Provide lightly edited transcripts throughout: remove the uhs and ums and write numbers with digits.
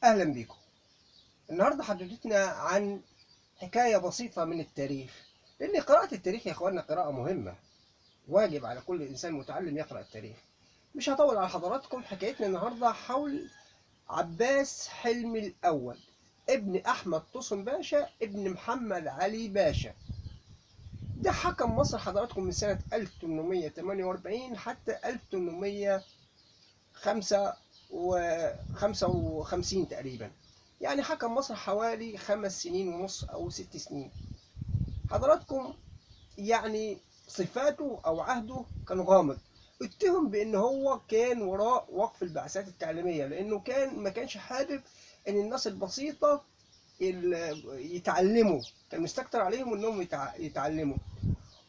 أهلا بكم. النهاردة حدثتنا عن حكاية بسيطة من التاريخ، لأن قراءة التاريخ يا إخواننا قراءة مهمة، واجب على كل إنسان متعلم يقرأ التاريخ. مش هطول على حضراتكم. حكايتنا النهاردة حول عباس حلمي الأول، ابن أحمد طوسن باشا ابن محمد علي باشا. ده حكم مصر حضراتكم من سنة 1848 حتى 1855 تقريبا. يعني حكم مصر حوالي 5 سنين ونص أو 6 سنين. حضراتكم يعني صفاته أو عهده كان غامض. اتهم بأن هو كان وراء وقف البعثات التعليمية، لأنه ما كانش حابب أن الناس البسيطة يتعلموا، كان مستكتر عليهم أنهم يتعلموا.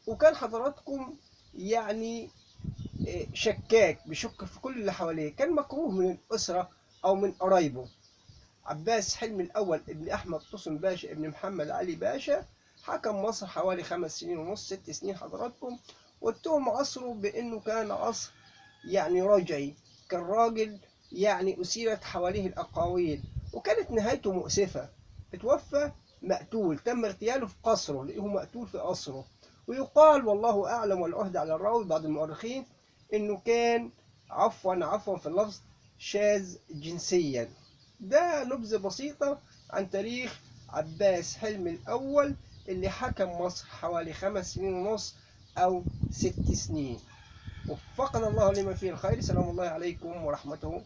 وكان حضراتكم يعني شكاك، بيشك في كل اللي حواليه، كان مكروه من الأسرة أو من قرايبه. عباس حلمي الأول ابن أحمد طوسن باشا ابن محمد علي باشا حكم مصر حوالي 5 سنين ونص 6 سنين حضراتكم. واتهم عصره بأنه كان عصر يعني رجعي، كان راجل يعني أثيرت حواليه الأقاويل، وكانت نهايته مؤسفة. اتوفى مقتول، تم اغتياله في قصره، لقيه مقتول في قصره. ويقال والله أعلم والعهد على الراوي بعض المؤرخين إنه كان عفوا في اللفظ شاذ جنسيا. ده نبذة بسيطة عن تاريخ عباس حلمي الأول اللي حكم مصر حوالي 5 سنين ونص أو 6 سنين. وفقنا الله لما فيه الخير. سلام الله عليكم ورحمته